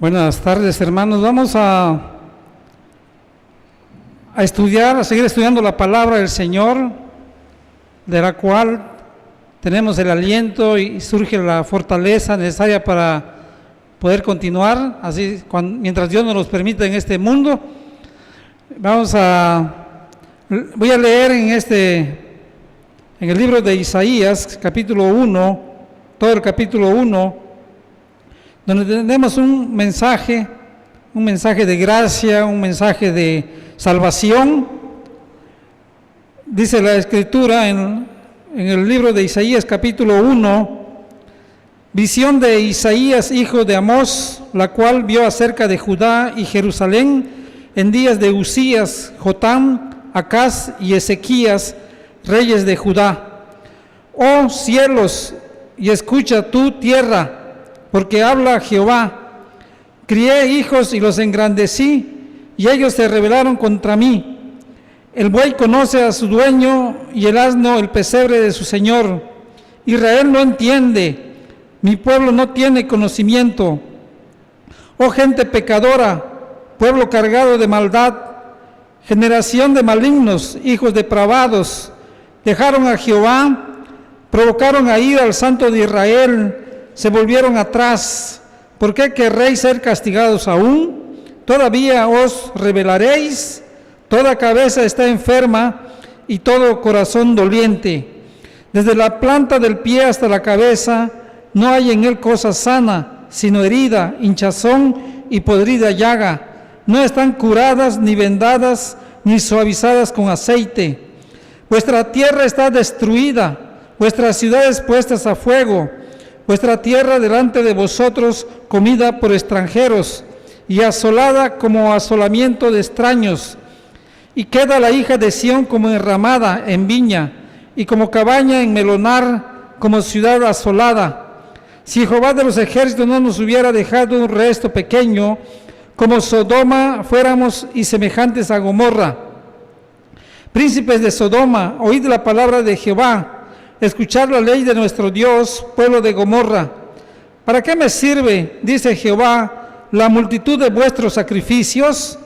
Buenas tardes, hermanos. Vamos a seguir estudiando la palabra del Señor, de la cual tenemos el aliento y surge la fortaleza necesaria para poder continuar, así mientras Dios nos los permita en este mundo. Voy a leer en el libro de Isaías, capítulo 1, todo el capítulo 1, donde tenemos un mensaje de gracia, un mensaje de salvación. Dice la Escritura en el libro de Isaías, capítulo 1, visión de Isaías, hijo de Amós, la cual vio acerca de Judá y Jerusalén en días de Usías, Jotam, Acaz y Ezequías, reyes de Judá. Oh cielos, y escucha tú tierra, porque habla Jehová: crié hijos y los engrandecí, y ellos se rebelaron contra mí. El buey conoce a su dueño, y el asno el pesebre de su señor. Israel no entiende, mi pueblo no tiene conocimiento. Oh gente pecadora, pueblo cargado de maldad, generación de malignos, hijos depravados, dejaron a Jehová, provocaron a ira al Santo de Israel, se volvieron atrás. ¿Por qué querréis ser castigados aún? ¿Todavía os rebelaréis? Toda cabeza está enferma y todo corazón doliente. Desde la planta del pie hasta la cabeza no hay en él cosa sana, sino herida, hinchazón y podrida llaga. No están curadas, ni vendadas, ni suavizadas con aceite. Vuestra tierra está destruida, vuestras ciudades puestas a fuego. Vuestra tierra delante de vosotros comida por extranjeros y asolada como asolamiento de extraños. Y queda la hija de Sión como enramada en viña y como cabaña en melonar, como ciudad asolada. Si Jehová de los ejércitos no nos hubiera dejado un resto pequeño, como Sodoma fuéramos y semejantes a Gomorra. Príncipes de Sodoma, oíd la palabra de Jehová. Escuchar la ley de nuestro Dios, pueblo de Gomorra. ¿Para qué me sirve, dice Jehová, la multitud de vuestros sacrificios?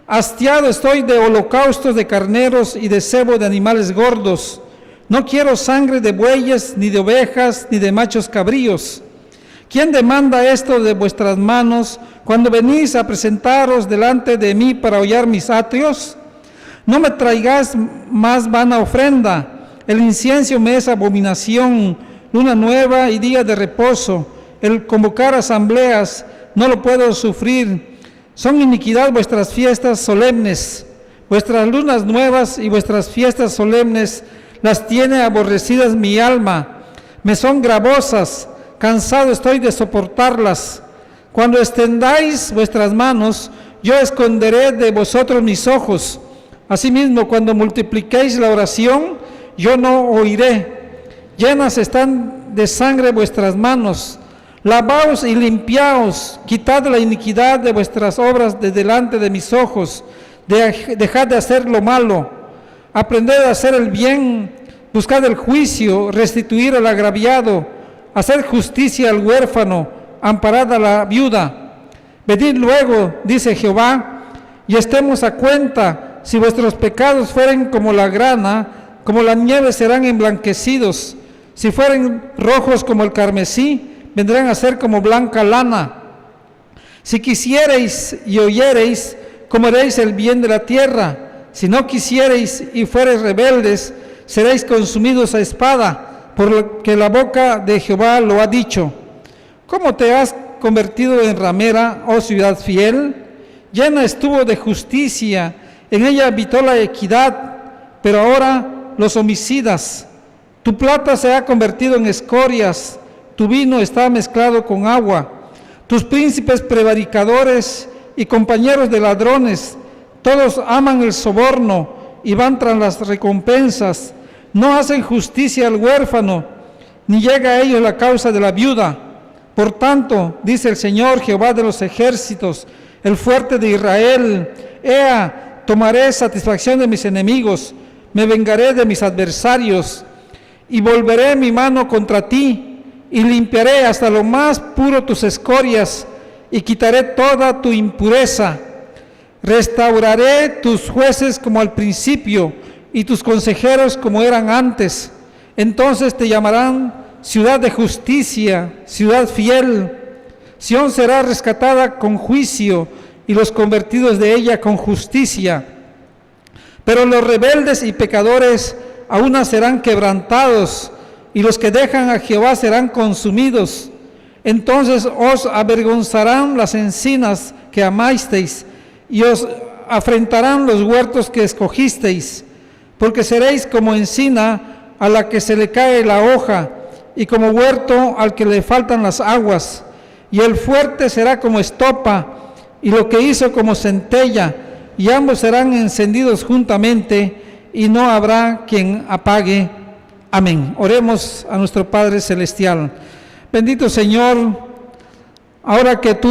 Hastiado estoy de holocaustos de carneros y de cebo de animales gordos. No quiero sangre de bueyes, ni de ovejas, ni de machos cabríos. ¿Quién demanda esto de vuestras manos cuando venís a presentaros delante de mí para hollar mis atrios? No me traigáis más vana ofrenda. El incienso me es abominación, luna nueva y día de reposo. El convocar asambleas no lo puedo sufrir. Son iniquidad vuestras fiestas solemnes. Vuestras lunas nuevas y vuestras fiestas solemnes las tiene aborrecidas mi alma. Me son gravosas, cansado estoy de soportarlas. Cuando extendáis vuestras manos, yo esconderé de vosotros mis ojos. Asimismo, cuando multipliquéis la oración, yo no oiré. Llenas están de sangre vuestras manos. Lavaos y limpiaos, quitad la iniquidad de vuestras obras de delante de mis ojos. Dejad de hacer lo malo. Aprended a hacer el bien. Buscad el juicio, restituir al agraviado. Hacer justicia al huérfano, amparad a la viuda. Venid luego, dice Jehová, y estemos a cuenta. Si vuestros pecados fueren como la grana, como la nieve serán emblanquecidos. Si fueren rojos como el carmesí, vendrán a ser como blanca lana. Si quisiereis y oyereis, comeréis el bien de la tierra. Si no quisiereis y fuereis rebeldes, seréis consumidos a espada, por lo que la boca de Jehová lo ha dicho. ¿Cómo te has convertido en ramera, oh ciudad fiel? Llena estuvo de justicia, en ella habitó la equidad, pero ahora los homicidas. Tu plata se ha convertido en escorias, tu vino está mezclado con agua. Tus príncipes prevaricadores y compañeros de ladrones, todos aman el soborno y van tras las recompensas. No hacen justicia al huérfano, ni llega a ellos la causa de la viuda. Por tanto, dice el Señor Jehová de los ejércitos, el fuerte de Israel: Ea, tomaré satisfacción de mis enemigos, me vengaré de mis adversarios, y volveré mi mano contra ti, y limpiaré hasta lo más puro tus escorias, y quitaré toda tu impureza. Restauraré tus jueces como al principio y tus consejeros como eran antes. Entonces te llamarán ciudad de justicia, ciudad fiel. Sión será rescatada con juicio y los convertidos de ella con justicia. Pero los rebeldes y pecadores aún serán quebrantados, y los que dejan a Jehová serán consumidos. Entonces os avergonzarán las encinas que amasteis, y os afrentarán los huertos que escogisteis, porque seréis como encina a la que se le cae la hoja, y como huerto al que le faltan las aguas. Y el fuerte será como estopa, y lo que hizo como centella, y ambos serán encendidos juntamente, y no habrá quien apague. Amén. Oremos a nuestro Padre Celestial. Bendito Señor, ahora que tú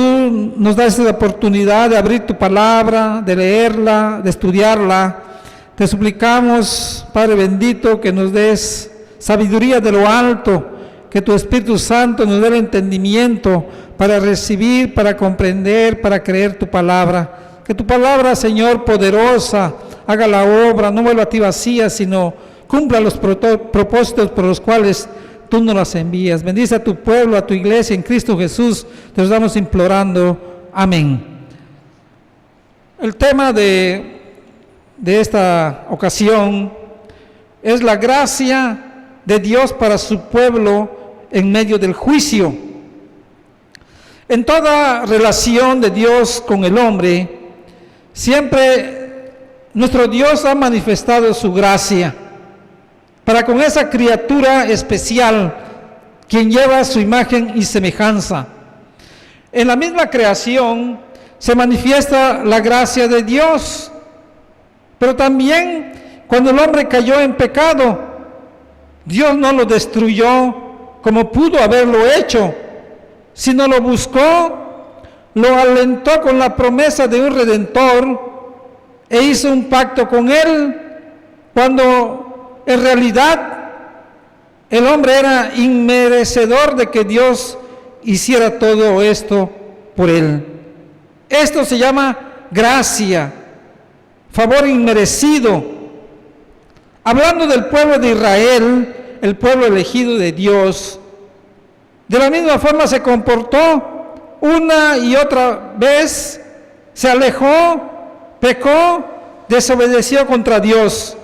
nos das la oportunidad de abrir tu palabra, de leerla, de estudiarla, te suplicamos, Padre bendito, que nos des sabiduría de lo alto, que tu Espíritu Santo nos dé el entendimiento para recibir, para comprender, para creer tu palabra. Que tu palabra, Señor, poderosa, haga la obra, no vuelva a ti vacía, sino cumpla los propósitos por los cuales tú nos las envías. Bendice a tu pueblo, a tu iglesia en Cristo Jesús, te lo estamos implorando. Amén. El tema de esta ocasión es la gracia de Dios para su pueblo en medio del juicio. En toda relación de Dios con el hombre, siempre nuestro Dios ha manifestado su gracia para con esa criatura especial, quien lleva su imagen y semejanza. En la misma creación se manifiesta la gracia de Dios, pero también cuando el hombre cayó en pecado, Dios no lo destruyó como pudo haberlo hecho, sino lo buscó, lo alentó con la promesa de un Redentor e hizo un pacto con él, cuando en realidad el hombre era inmerecedor de que Dios hiciera todo esto por él. Esto se llama gracia, favor inmerecido. Hablando del pueblo de Israel, el pueblo elegido de Dios, de la misma forma se comportó una y otra vez, se alejó, pecó, desobedeció contra Dios.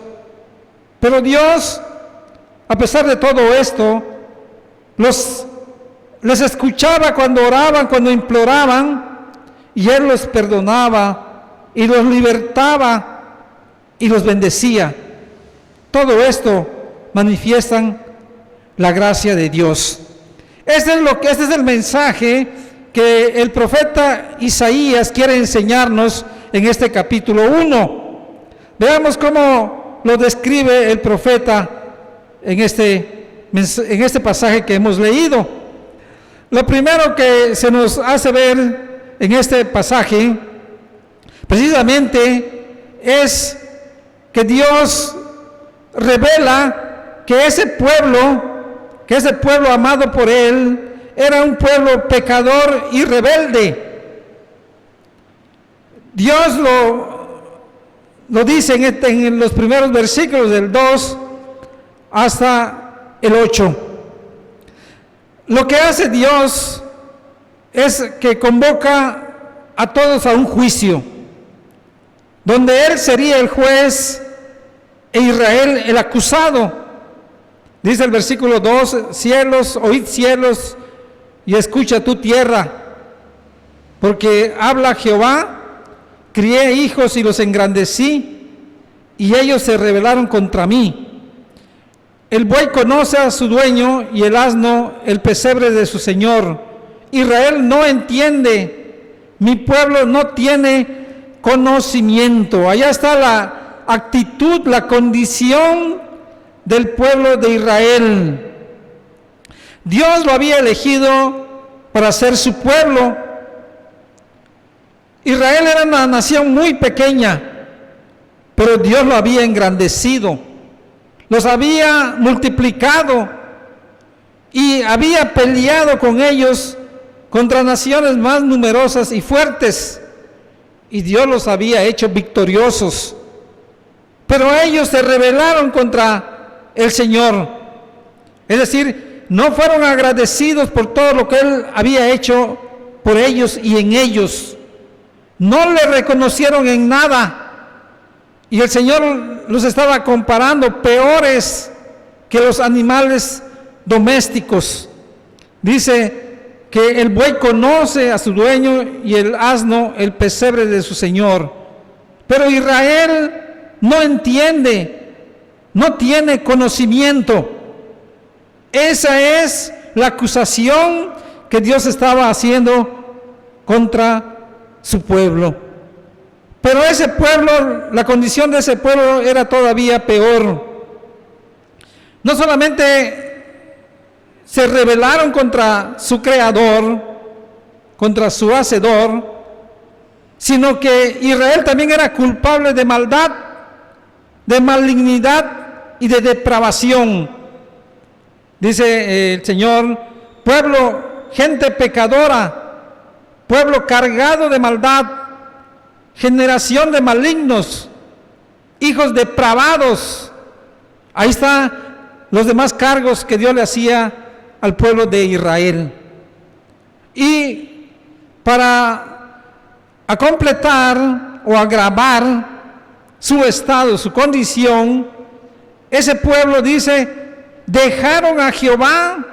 Pero Dios, a pesar de todo esto, les escuchaba cuando oraban, cuando imploraban, y Él los perdonaba y los libertaba y los bendecía. Todo esto manifiestan la gracia de Dios. Este es el mensaje que el profeta Isaías quiere enseñarnos en este capítulo 1. Veamos cómo lo describe el profeta en este pasaje que hemos leído. Lo primero que se nos hace ver en este pasaje, precisamente, es que Dios revela que ese pueblo amado por Él, era un pueblo pecador y rebelde. Dios lo dice en los primeros versículos del 2 hasta el 8. Lo que hace Dios es que convoca a todos a un juicio, donde Él sería el juez e Israel el acusado. Dice el versículo 2, cielos, oíd cielos, y escucha tu tierra, porque habla Jehová, crié hijos y los engrandecí, y ellos se rebelaron contra mí. El buey conoce a su dueño, y el asno el pesebre de su señor. Israel no entiende, mi pueblo no tiene conocimiento. Allá está la actitud, la condición del pueblo de Israel. Dios lo había elegido para ser su pueblo. Israel era una nación muy pequeña, pero Dios lo había engrandecido, los había multiplicado y había peleado con ellos contra naciones más numerosas y fuertes, y Dios los había hecho victoriosos. Pero ellos se rebelaron contra el Señor. Es decir, no fueron agradecidos por todo lo que Él había hecho por ellos y en ellos. No le reconocieron en nada. Y el Señor los estaba comparando peores que los animales domésticos. Dice que el buey conoce a su dueño y el asno el pesebre de su señor. Pero Israel no entiende, no tiene conocimiento. Esa es la acusación que Dios estaba haciendo contra su pueblo. Pero ese pueblo, la condición de ese pueblo era todavía peor. No solamente se rebelaron contra su creador, contra su hacedor, sino que Israel también era culpable de maldad, de malignidad y de depravación. Dice el Señor, pueblo, gente pecadora, pueblo cargado de maldad, generación de malignos, hijos depravados. Ahí están los demás cargos que Dios le hacía al pueblo de Israel. Y para completar o agravar su estado, su condición, ese pueblo dice, dejaron a Jehová,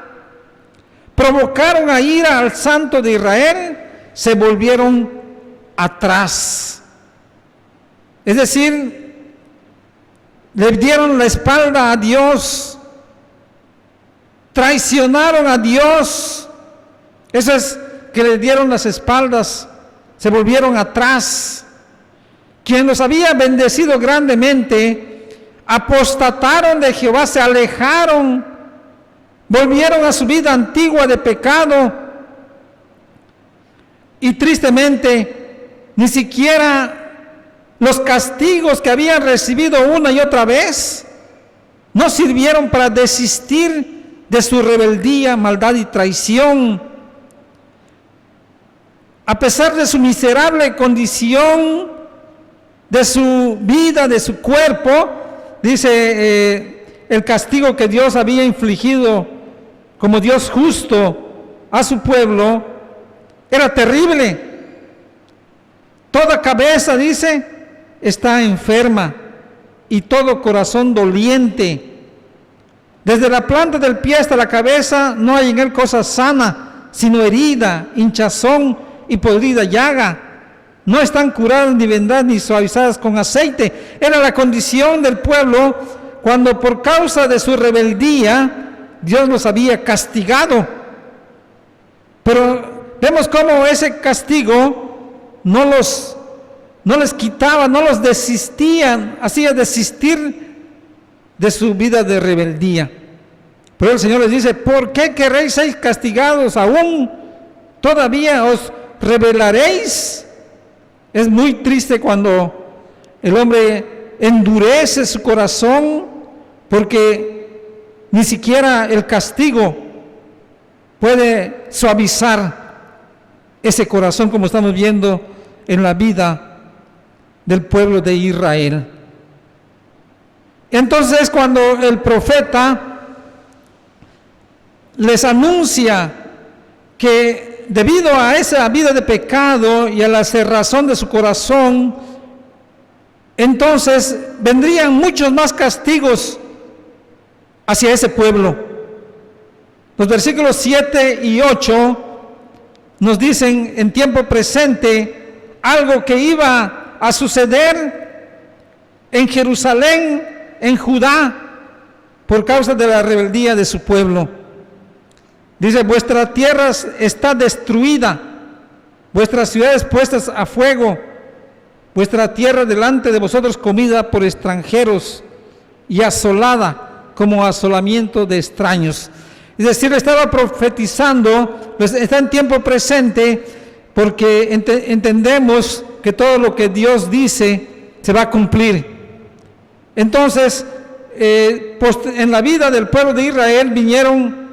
provocaron a ira al Santo de Israel, se volvieron atrás. Es decir, le dieron la espalda a Dios, traicionaron a Dios. Esos que le dieron las espaldas se volvieron atrás. Quien los había bendecido grandemente, apostataron de Jehová, se alejaron, volvieron a su vida antigua de pecado. Y tristemente, ni siquiera los castigos que habían recibido una y otra vez no sirvieron para desistir de su rebeldía, maldad y traición. A pesar de su miserable condición, de su vida, de su cuerpo, dice el castigo que Dios había infligido como Dios justo a su pueblo, era terrible. Toda cabeza, dice, está enferma y todo corazón doliente. Desde la planta del pie hasta la cabeza no hay en él cosa sana, sino herida, hinchazón y podrida llaga. No están curadas ni vendadas ni suavizadas con aceite. Era la condición del pueblo cuando por causa de su rebeldía Dios los había castigado. Pero vemos cómo ese castigo no les quitaba, no los hacía desistir de su vida de rebeldía. Pero el Señor les dice, ¿por qué queréis ser castigados aún? ¿Todavía os rebelaréis? Es muy triste cuando el hombre endurece su corazón, porque ni siquiera el castigo puede suavizar ese corazón, como estamos viendo en la vida del pueblo de Israel. Entonces, cuando el profeta les anuncia que debido a esa vida de pecado y a la cerrazón de su corazón, entonces vendrían muchos más castigos hacia ese pueblo. Los versículos 7 y 8 nos dicen en tiempo presente algo que iba a suceder en Jerusalén, en Judá, por causa de la rebeldía de su pueblo. Dice, vuestra tierra está destruida, vuestras ciudades puestas a fuego, vuestra tierra delante de vosotros comida por extranjeros y asolada como asolamiento de extraños. Es decir, estaba profetizando, pues está en tiempo presente, porque entendemos que todo lo que Dios dice se va a cumplir. Entonces, en la vida del pueblo de Israel vinieron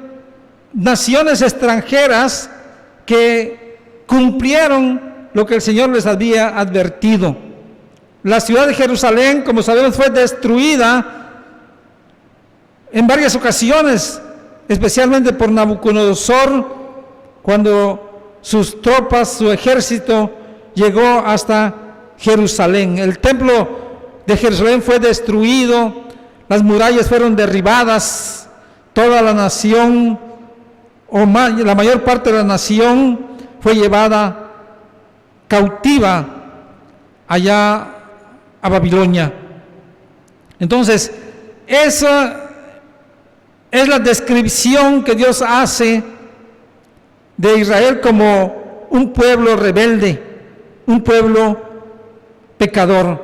naciones extranjeras que cumplieron lo que el Señor les había advertido. La ciudad de Jerusalén, como sabemos, fue destruida en varias ocasiones, especialmente por Nabucodonosor, cuando sus tropas, su ejército, llegó hasta Jerusalén. El templo de Jerusalén fue destruido, las murallas fueron derribadas, toda la nación, la mayor parte de la nación, fue llevada cautiva allá a Babilonia. Entonces, esa es la descripción que Dios hace de Israel como un pueblo rebelde, un pueblo pecador.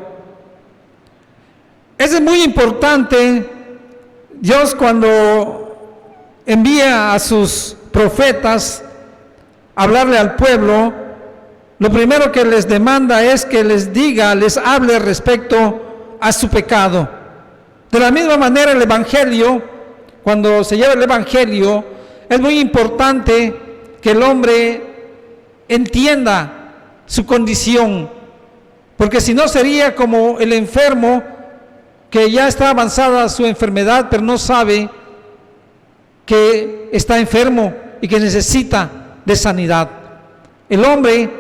Eso es muy importante. Dios, cuando envía a sus profetas a hablarle al pueblo, lo primero que les demanda es que les diga, les hable respecto a su pecado. De la misma manera, el Evangelio, cuando se lleva el Evangelio, es muy importante que el hombre entienda su condición, porque si no sería como el enfermo que ya está avanzada su enfermedad, pero no sabe que está enfermo y que necesita de sanidad. El hombre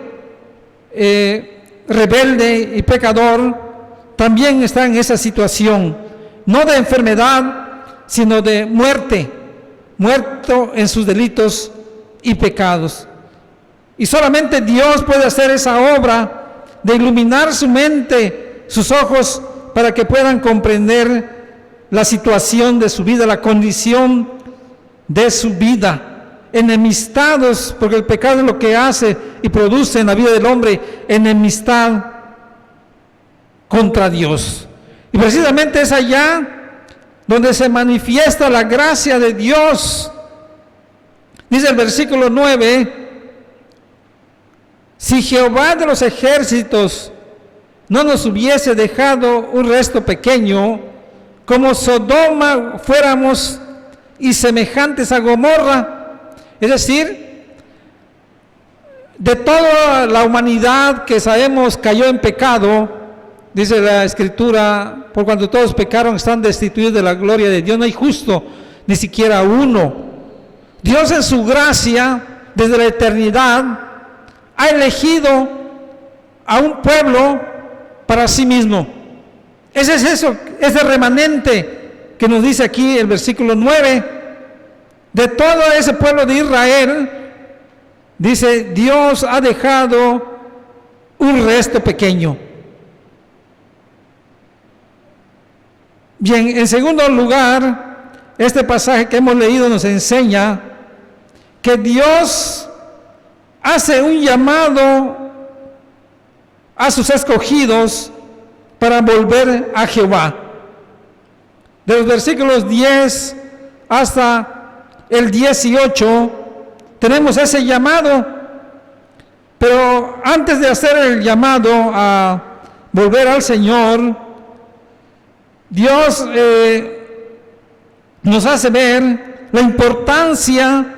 rebelde y pecador también está en esa situación, no de enfermedad, sino de muerte, muerto en sus delitos y pecados. Y solamente Dios puede hacer esa obra de iluminar su mente, sus ojos, para que puedan comprender la situación de su vida, la condición de su vida. Enemistados, porque el pecado es lo que hace y produce en la vida del hombre enemistad contra Dios. Y precisamente es allá donde se manifiesta la gracia de Dios. Dice el versículo 9: si Jehová de los ejércitos no nos hubiese dejado un resto pequeño, como Sodoma fuéramos y semejantes a Gomorra. Es decir, de toda la humanidad que sabemos cayó en pecado, dice la Escritura, por cuanto todos pecaron están destituidos de la gloria de Dios, no hay justo, ni siquiera uno. Dios en su gracia, desde la eternidad, ha elegido a un pueblo para sí mismo. Ese es eso, ese remanente que nos dice aquí el versículo 9, de todo ese pueblo de Israel, dice, Dios ha dejado un resto pequeño. Bien, en segundo lugar, este pasaje que hemos leído nos enseña que Dios hace un llamado a sus escogidos para volver a Jehová. De los versículos 10 hasta el 18 tenemos ese llamado, pero antes de hacer el llamado a volver al Señor, Dios nos hace ver la importancia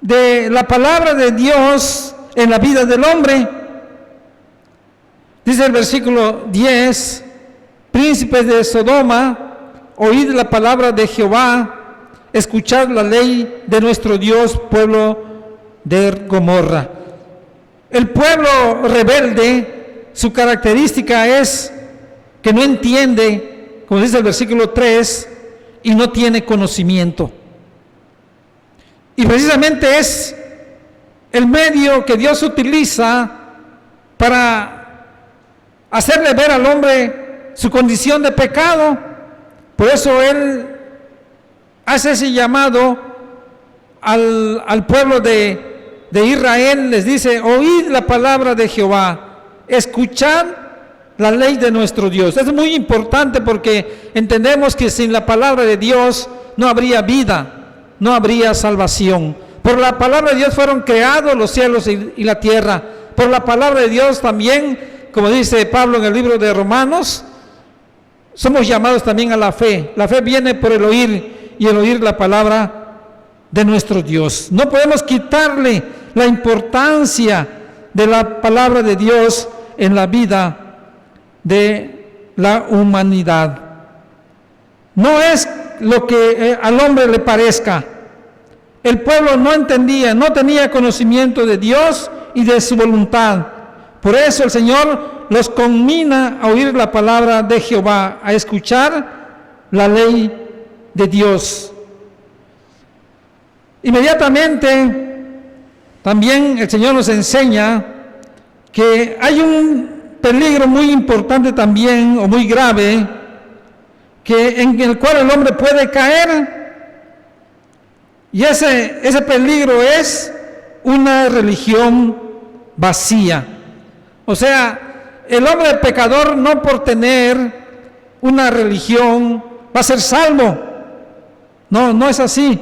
de la palabra de Dios en la vida del hombre. Dice el versículo 10: príncipes de Sodoma, oíd la palabra de Jehová, escuchad la ley de nuestro Dios, pueblo de Gomorra. El pueblo rebelde, su característica es que no entiende, como dice el versículo 3, y no tiene conocimiento. Y precisamente es el medio que Dios utiliza para hacerle ver al hombre su condición de pecado. Por eso Él hace ese llamado al pueblo de Israel, les dice, oíd la palabra de Jehová, escuchad la ley de nuestro Dios. Es muy importante porque entendemos que sin la palabra de Dios no habría vida, no habría salvación. Por la palabra de Dios fueron creados los cielos y la tierra. Por la palabra de Dios también, como dice Pablo en el libro de Romanos, somos llamados también a la fe. La fe viene por el oír, y el oír la palabra de nuestro Dios. No podemos quitarle la importancia de la palabra de Dios en la vida de la humanidad. No es lo que al hombre le parezca. El pueblo no entendía, no tenía conocimiento de Dios y de su voluntad. Por eso el Señor los conmina a oír la palabra de Jehová, a escuchar la ley de Dios. Inmediatamente, también el Señor nos enseña que hay un peligro muy importante también, o muy grave, en el cual el hombre puede caer, y ese peligro es una religión vacía. O sea, el hombre pecador, no por tener una religión va a ser salvo. No es así.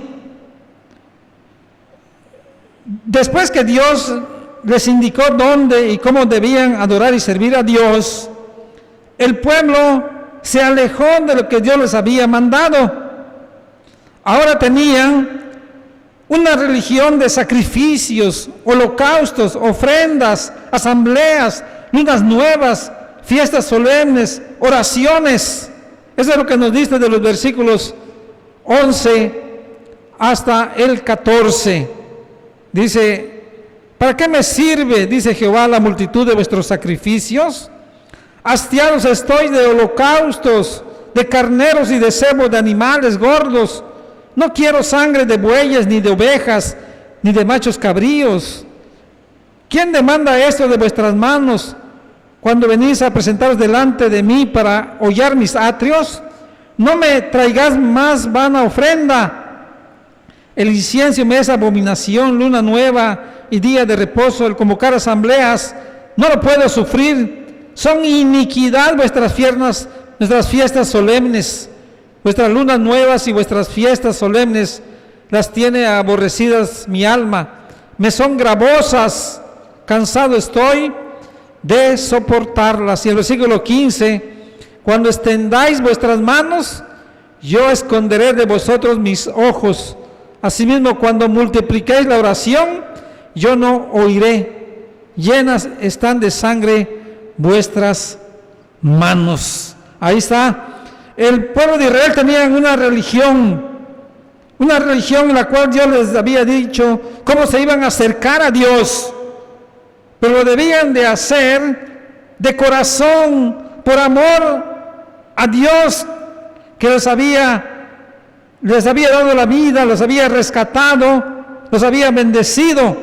Después que Dios les indicó dónde y cómo debían adorar y servir a Dios, el pueblo se alejó de lo que Dios les había mandado. Ahora tenían una religión de sacrificios, holocaustos, ofrendas, asambleas, lunas nuevas, fiestas solemnes, oraciones. Eso es lo que nos dice de los versículos 11 hasta el 14. Dice: ¿para qué me sirve, dice Jehová, la multitud de vuestros sacrificios? Hastiados estoy de holocaustos, de carneros y de cebo de animales gordos. No quiero sangre de bueyes, ni de ovejas, ni de machos cabríos. ¿Quién demanda esto de vuestras manos cuando venís a presentaros delante de mí para hollar mis atrios? No me traigas más vana ofrenda. El incienso me es abominación, luna nueva y día de reposo, el convocar asambleas, no lo puedo sufrir. Son iniquidad vuestras fiestas solemnes. Vuestras lunas nuevas y vuestras fiestas solemnes las tiene aborrecidas mi alma. Me son gravosas, cansado estoy de soportarlas. Y el versículo 15: cuando extendáis vuestras manos, yo esconderé de vosotros mis ojos. Asimismo, cuando multipliquéis la oración, yo no oiré. Llenas están de sangre vuestras manos. Ahí está. El pueblo de Israel tenía una religión en la cual Dios les había dicho cómo se iban a acercar a Dios, pero lo debían de hacer de corazón, por amor a Dios, que les había dado la vida, los había rescatado, los había bendecido.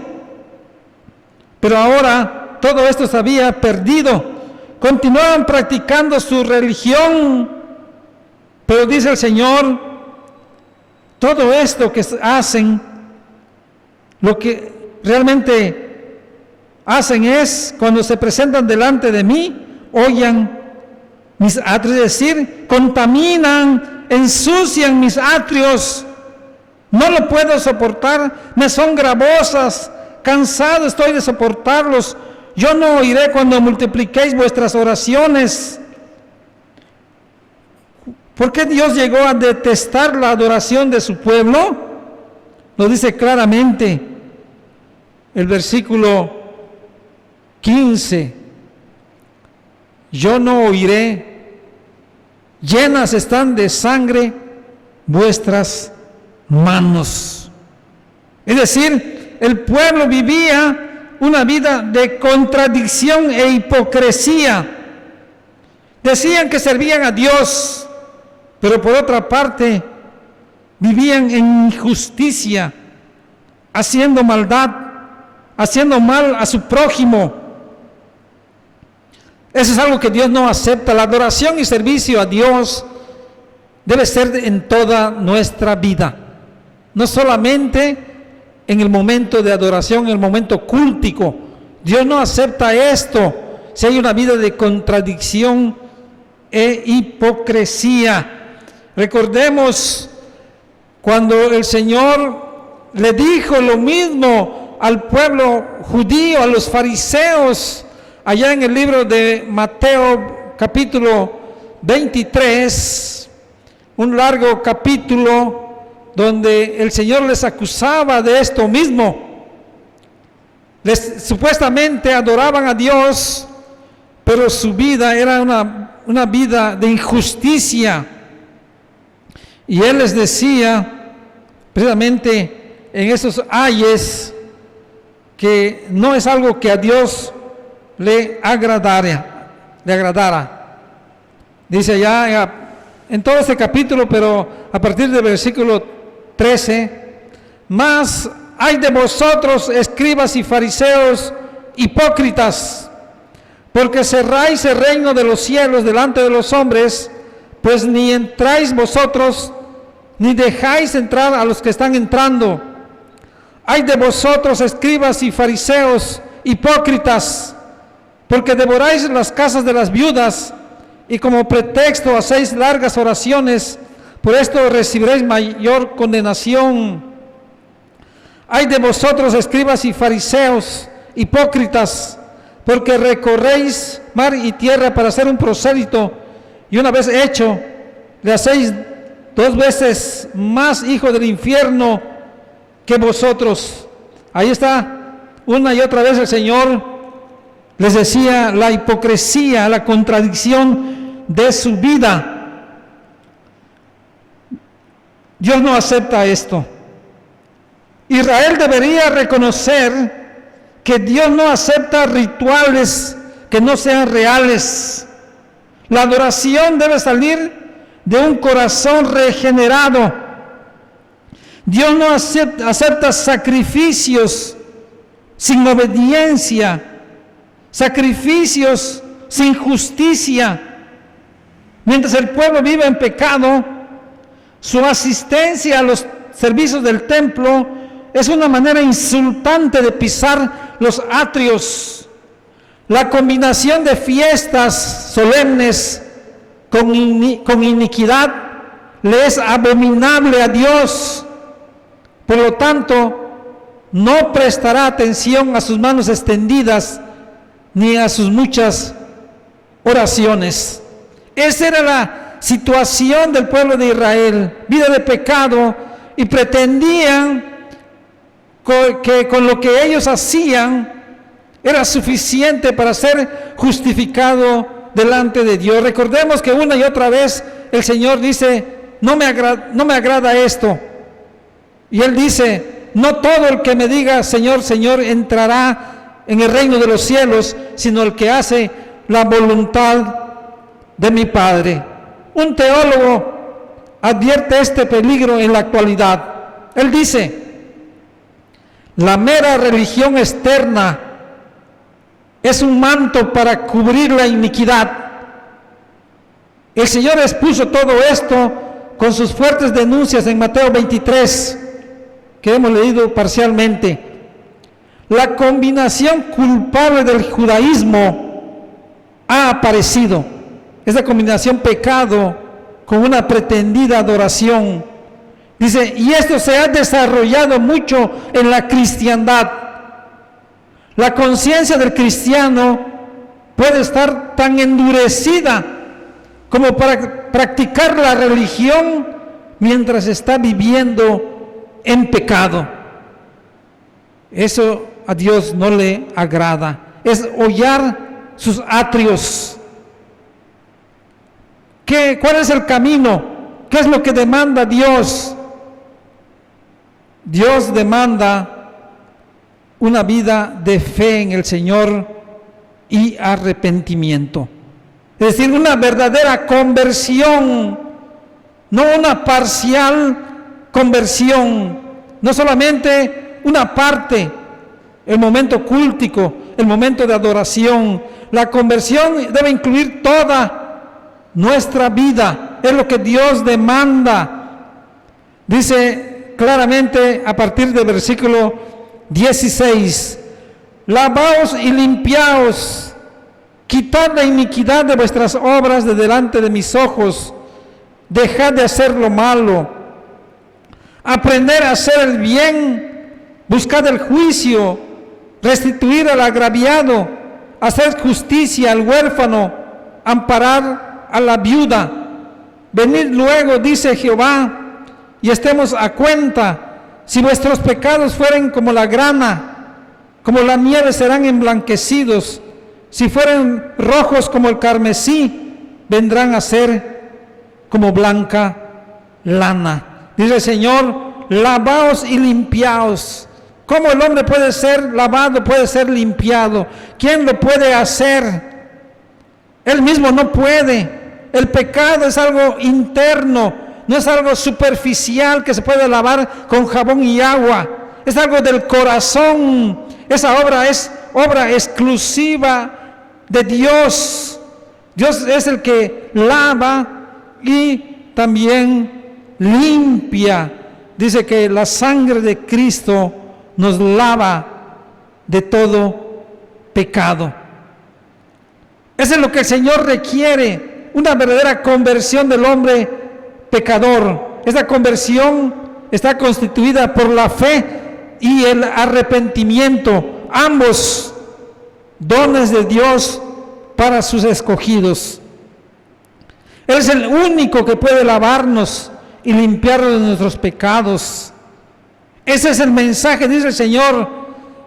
Pero ahora todo esto se había perdido. Continuaban practicando su religión. Pero dice el Señor, todo esto que hacen, lo que realmente hacen es, cuando se presentan delante de mí, hollan mis atrios, es decir, contaminan, ensucian mis atrios. No lo puedo soportar, me son gravosas, cansado estoy de soportarlos. Yo no oiré cuando multipliquéis vuestras oraciones. ¿Por qué Dios llegó a detestar la adoración de su pueblo? Lo dice claramente el versículo 15. Yo no oiré, llenas están de sangre vuestras manos. Es decir, el pueblo vivía una vida de contradicción e hipocresía. Decían que servían a Dios, pero por otra parte vivían en injusticia, haciendo maldad, haciendo mal a su prójimo. Eso es algo que Dios no acepta. La adoración y servicio a Dios debe ser en toda nuestra vida, no solamente en el momento de adoración, en el momento cúltico. Dios no acepta esto si hay una vida de contradicción e hipocresía. Recordemos cuando el Señor le dijo lo mismo al pueblo judío, a los fariseos, allá en el libro de Mateo capítulo 23, un largo capítulo donde el Señor les acusaba de esto mismo. supuestamente adoraban a Dios, pero su vida era una vida de injusticia. Y Él les decía, precisamente en esos ayes, que no es algo que a Dios le agradara. Dice ya en todo este capítulo, pero a partir del versículo 13, mas hay de vosotros, escribas y fariseos, hipócritas, porque cerráis el reino de los cielos delante de los hombres, pues ni entráis vosotros, ni dejáis entrar a los que están entrando. Ay de vosotros, escribas y fariseos, hipócritas, porque devoráis las casas de las viudas, y como pretexto hacéis largas oraciones, por esto recibiréis mayor condenación. Ay de vosotros, escribas y fariseos, hipócritas, porque recorréis mar y tierra para hacer un prosélito, y una vez hecho, le hacéis 2 veces más hijo del infierno que vosotros. Ahí está, una y otra vez el Señor les decía la hipocresía, la contradicción de su vida. Dios no acepta esto. Israel debería reconocer que Dios no acepta rituales que no sean reales. La adoración debe salir de un corazón regenerado. Dios no acepta sacrificios sin obediencia, sacrificios sin justicia. Mientras el pueblo vive en pecado, su asistencia a los servicios del templo es una manera insultante de pisar los atrios. La combinación de fiestas solemnes con iniquidad le es abominable a Dios. Por lo tanto, no prestará atención a sus manos extendidas ni a sus muchas oraciones. Esa era la situación del pueblo de Israel, vida de pecado, y pretendían que con lo que ellos hacían era suficiente para ser justificado delante de Dios. Recordemos que una y otra vez el Señor dice, no me agrada esto. Y Él dice, no todo el que me diga Señor, Señor entrará en el reino de los cielos, sino el que hace la voluntad de mi Padre. Un teólogo advierte este peligro en la actualidad. Él dice, la mera religión externa es un manto para cubrir la iniquidad. El Señor expuso todo esto con sus fuertes denuncias en Mateo 23, que hemos leído parcialmente. La combinación culpable del judaísmo ha aparecido. Esa combinación pecado con una pretendida adoración. Dice, y esto se ha desarrollado mucho en la cristiandad. La conciencia del cristiano puede estar tan endurecida como para practicar la religión mientras está viviendo en pecado. Eso a Dios no le agrada. Es hollar sus atrios. ¿Cuál es el camino? ¿Qué es lo que demanda Dios? Dios demanda una vida de fe en el Señor y arrepentimiento. Es decir, una verdadera conversión, no una parcial conversión, no solamente una parte, el momento cúltico, el momento de adoración. La conversión debe incluir toda nuestra vida, es lo que Dios demanda. Dice claramente a partir del versículo 16, lavaos y limpiaos, quitad la iniquidad de vuestras obras de delante de mis ojos, dejad de hacer lo malo, aprender a hacer el bien, buscad el juicio, restituir al agraviado, hacer justicia al huérfano, amparar a la viuda. Venid luego, dice Jehová, y estemos a cuenta. Si vuestros pecados fueren como la grana, como la nieve serán emblanquecidos. Si fueren rojos como el carmesí, vendrán a ser como blanca lana. Dice el Señor, lavaos y limpiaos. ¿Cómo el hombre puede ser lavado, puede ser limpiado? ¿Quién lo puede hacer? Él mismo no puede. El pecado es algo interno, no es algo superficial que se puede lavar con jabón y agua. Es algo del corazón. Esa obra es obra exclusiva de Dios. Dios es el que lava y también limpia. Dice que la sangre de Cristo nos lava de todo pecado. Eso es lo que el Señor requiere, una verdadera conversión del hombre pecador. Esta conversión está constituida por la fe y el arrepentimiento, ambos dones de Dios para sus escogidos. Él es el único que puede lavarnos y limpiarnos de nuestros pecados. Ese es el mensaje, dice el Señor.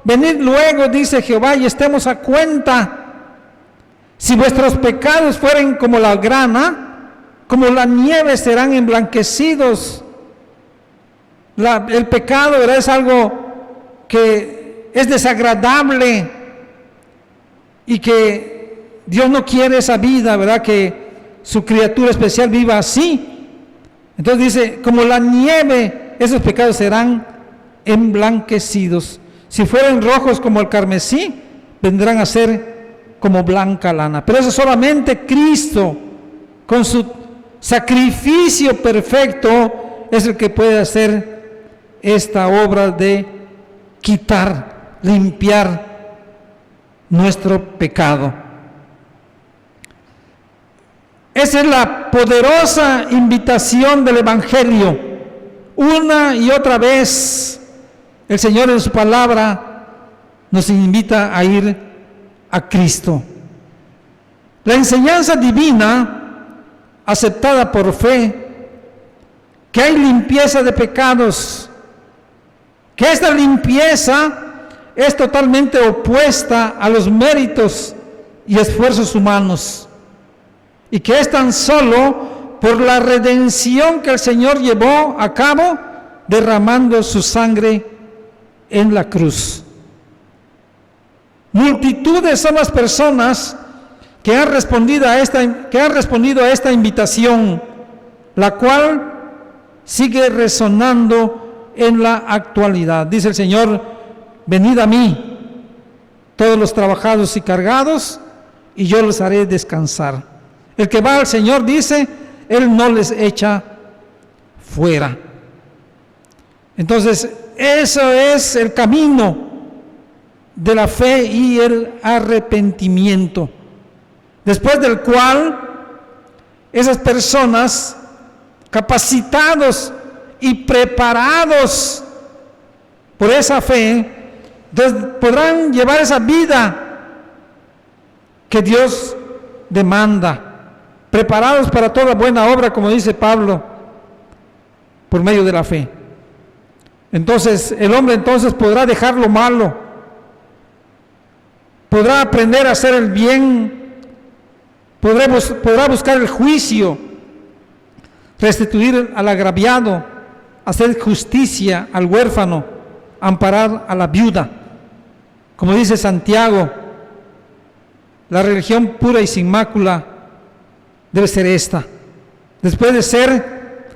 Venid luego, dice Jehová, y estemos a cuenta. Si vuestros pecados fueren como la grana, como la nieve serán emblanquecidos. El pecado, ¿verdad?, es algo que es desagradable y que Dios no quiere esa vida, ¿verdad?, que su criatura especial viva así. Entonces dice, como la nieve, esos pecados serán emblanquecidos. Si fueren rojos como el carmesí, vendrán a ser como blanca lana. Pero eso solamente Cristo, con su sacrificio perfecto, es el que puede hacer esta obra de quitar, limpiar nuestro pecado. Esa es la poderosa invitación del Evangelio. Una y otra vez el Señor en su palabra nos invita a ir a Cristo. La enseñanza divina, aceptada por fe, que hay limpieza de pecados, que esta limpieza es totalmente opuesta a los méritos y esfuerzos humanos, y que es tan solo por la redención que el Señor llevó a cabo derramando su sangre en la cruz. Multitudes son las personas que han respondido a esta invitación, la cual sigue resonando en la actualidad. Dice el Señor, venid a mí, todos los trabajados y cargados, y yo los haré descansar. El que va al Señor, dice, Él no les echa fuera. Entonces, eso es el camino de la fe y el arrepentimiento, después del cual esas personas capacitados y preparados por esa fe, podrán llevar esa vida que Dios demanda, preparados para toda buena obra, como dice Pablo, por medio de la fe. Entonces, el hombre podrá dejar lo malo, podrá aprender a hacer el bien, podrá buscar el juicio, restituir al agraviado, hacer justicia al huérfano, amparar a la viuda. Como dice Santiago, la religión pura y sin mácula debe ser esta. Después de ser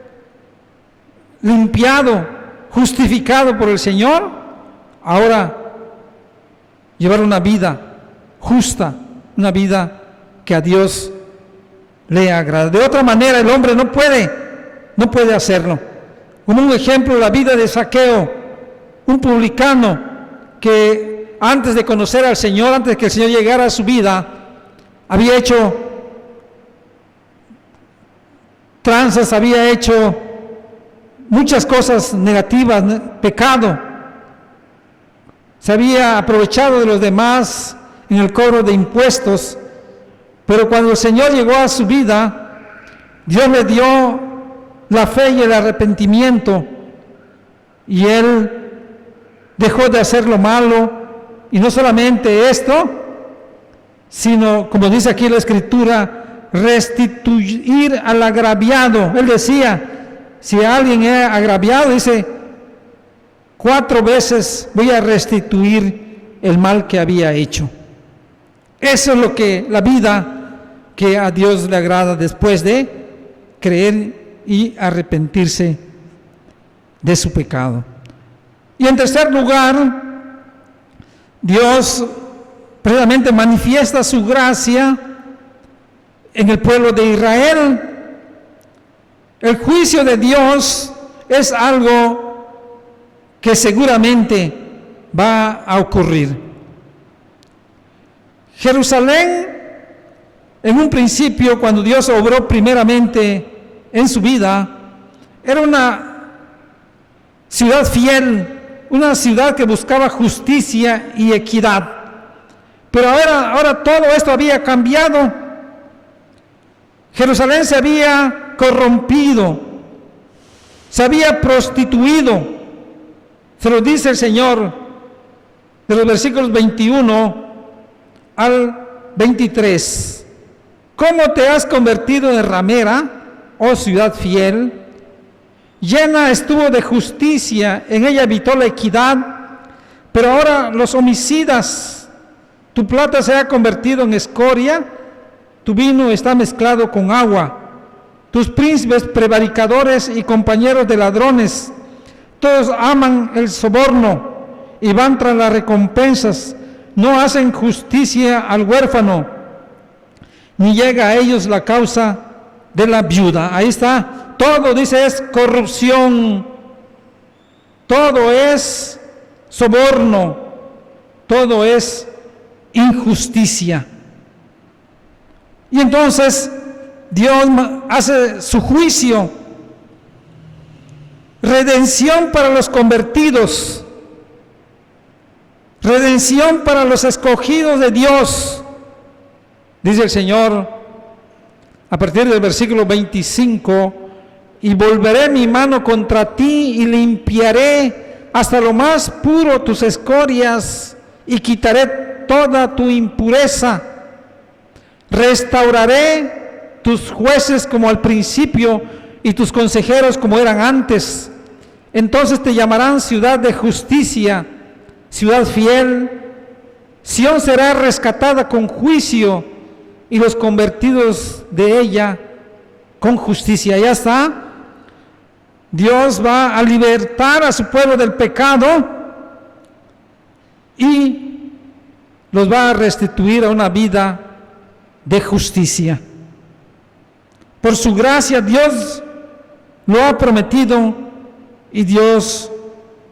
limpiado, justificado por el Señor, ahora llevar una vida justa, una vida que a Dios le agrada. De otra manera el hombre no puede hacerlo. Como un ejemplo, la vida de Zaqueo, un publicano que antes de conocer al Señor, antes de que el Señor llegara a su vida, había hecho tranzas, había hecho muchas cosas negativas, pecado. Se había aprovechado de los demás en el cobro de impuestos, pero cuando el Señor llegó a su vida, Dios le dio la fe y el arrepentimiento, y él dejó de hacer lo malo Y no solamente esto, sino, como dice aquí la Escritura, restituir al agraviado. Él decía, si alguien es agraviado, dice, 4 veces voy a restituir el mal que había hecho. Eso es lo que la vida que a Dios le agrada después de creer y arrepentirse de su pecado. Y en tercer lugar, Dios precisamente manifiesta su gracia en el pueblo de Israel. El juicio de Dios es algo que seguramente va a ocurrir. Jerusalén, en un principio, cuando Dios obró primeramente en su vida, era una ciudad fiel, una ciudad que buscaba justicia y equidad. Pero ahora todo esto había cambiado. Jerusalén se había corrompido, se había prostituido. Se lo dice el Señor de los versículos 21 al 23. ¿Cómo te has convertido en ramera, oh ciudad fiel? Llena estuvo de justicia, en ella habitó la equidad, pero ahora los homicidas, tu plata se ha convertido en escoria, tu vino está mezclado con agua, tus príncipes prevaricadores y compañeros de ladrones, todos aman el soborno y van tras las recompensas, no hacen justicia al huérfano, ni llega a ellos la causa de la viuda. Ahí está, todo dice es corrupción, todo es soborno, todo es injusticia. Y entonces Dios hace su juicio, redención para los convertidos, redención para los escogidos de Dios. Dice el Señor a partir del versículo 25, y volveré mi mano contra ti y limpiaré hasta lo más puro tus escorias y quitaré toda tu impureza. Restauraré tus jueces como al principio y tus consejeros como eran antes. Entonces te llamarán ciudad de justicia, ciudad fiel. Sión será rescatada con juicio y los convertidos de ella con justicia. Ya está. Dios va a libertar a su pueblo del pecado y los va a restituir a una vida de justicia. Por su gracia Dios lo ha prometido y Dios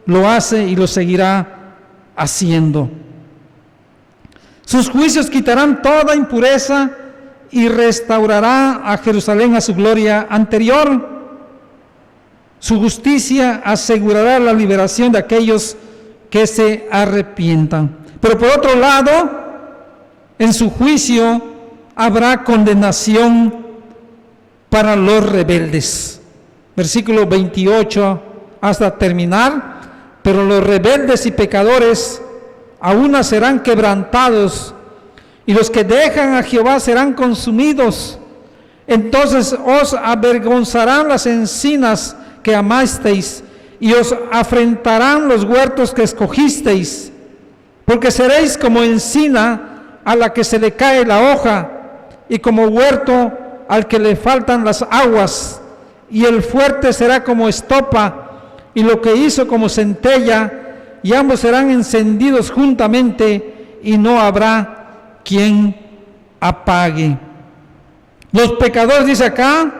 lo hace y lo seguirá haciendo. Sus juicios quitarán toda impureza y restaurará a Jerusalén a su gloria anterior. Su justicia asegurará la liberación de aquellos que se arrepientan. Pero por otro lado, en su juicio habrá condenación para los rebeldes. Versículo 28 hasta terminar. Pero los rebeldes y pecadores a una serán quebrantados, y los que dejan a Jehová serán consumidos. Entonces os avergonzarán las encinas que amasteis, y os afrentarán los huertos que escogisteis, porque seréis como encina a la que se le cae la hoja, y como huerto al que le faltan las aguas, y el fuerte será como estopa, y lo que hizo como centella, y ambos serán encendidos juntamente, y no habrá quien apague. Los pecadores, dice acá,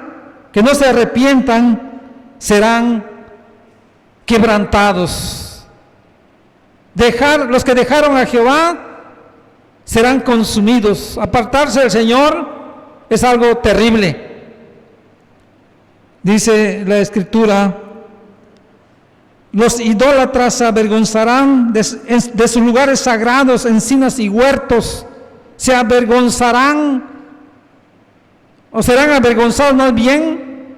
que no se arrepientan, serán quebrantados. Los que dejaron a Jehová serán consumidos. Apartarse del Señor es algo terrible. Dice la Escritura: los idólatras se avergonzarán de sus lugares sagrados, encinas y huertos. Se avergonzarán, o serán avergonzados más bien,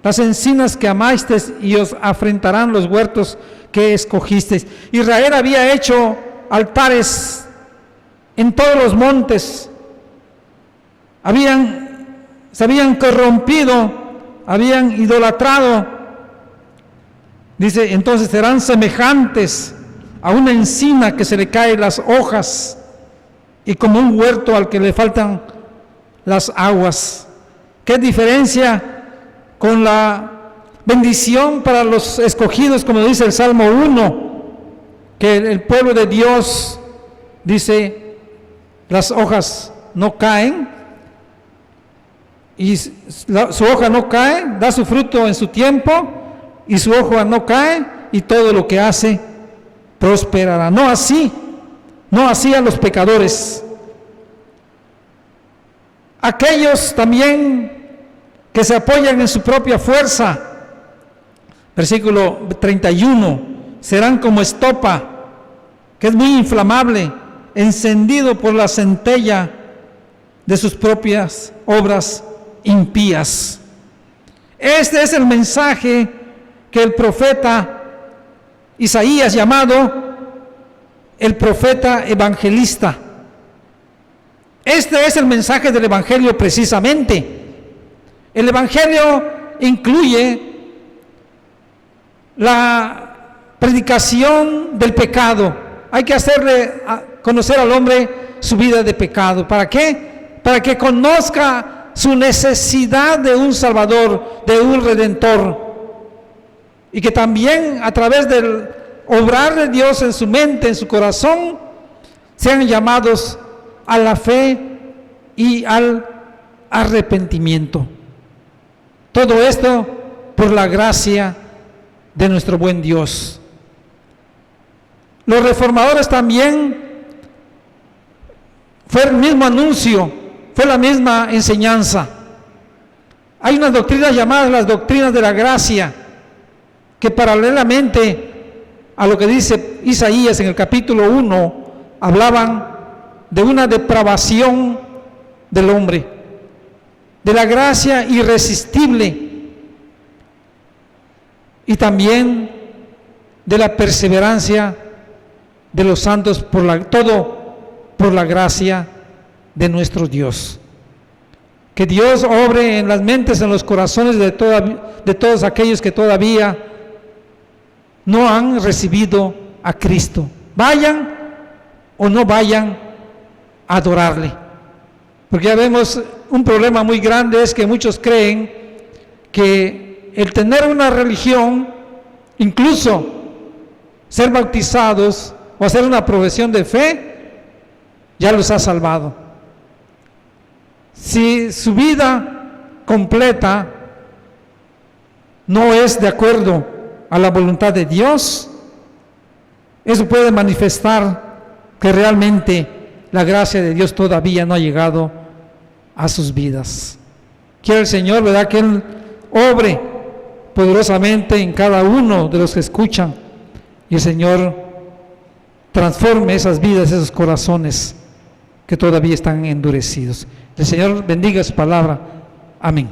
las encinas que amasteis, y os afrentarán los huertos que escogisteis. Israel había hecho altares en todos los montes, se habían corrompido, habían idolatrado. Dice, entonces serán semejantes a una encina que se le caen las hojas y como un huerto al que le faltan las aguas. ¿Qué diferencia con la bendición para los escogidos, como dice el Salmo 1, que el pueblo de Dios, dice, las hojas no caen, y su hoja no cae, da su fruto en su tiempo, y su hoja no cae, y todo lo que hace prosperará. No así a los pecadores. Aquellos también que se apoyan en su propia fuerza, versículo 31, serán como estopa, que es muy inflamable, encendido por la centella de sus propias obras impías. Este es el mensaje que el profeta Isaías, llamado el profeta evangelista. Este es el mensaje del evangelio precisamente. El evangelio incluye la predicación del pecado. Hay que hacerle conocer al hombre su vida de pecado. ¿Para qué? Para que conozca su necesidad de un Salvador, de un Redentor. Y que también a través del obrar de Dios en su mente, en su corazón, sean llamados a la fe y al arrepentimiento. Todo esto por la gracia de nuestro buen Dios. Los reformadores también, fue el mismo anuncio, fue la misma enseñanza. Hay unas doctrinas llamadas las doctrinas de la gracia, que paralelamente a lo que dice Isaías en el capítulo 1, hablaban de una depravación del hombre, de la gracia irresistible y también de la perseverancia de los santos, todo por la gracia de nuestro Dios. Que Dios obre en las mentes, en los corazones de todos aquellos que todavía no han recibido a Cristo. Vayan o no vayan a adorarle. Porque ya vemos un problema muy grande, es que muchos creen que el tener una religión, incluso ser bautizados o hacer una profesión de fe, ya los ha salvado. Si su vida completa no es de acuerdo a la voluntad de Dios, eso puede manifestar que realmente la gracia de Dios todavía no ha llegado a sus vidas. Quiere el Señor, ¿verdad?, que Él obre poderosamente en cada uno de los que escuchan, y el Señor transforme esas vidas, esos corazones que todavía están endurecidos. El Señor bendiga su palabra. Amén.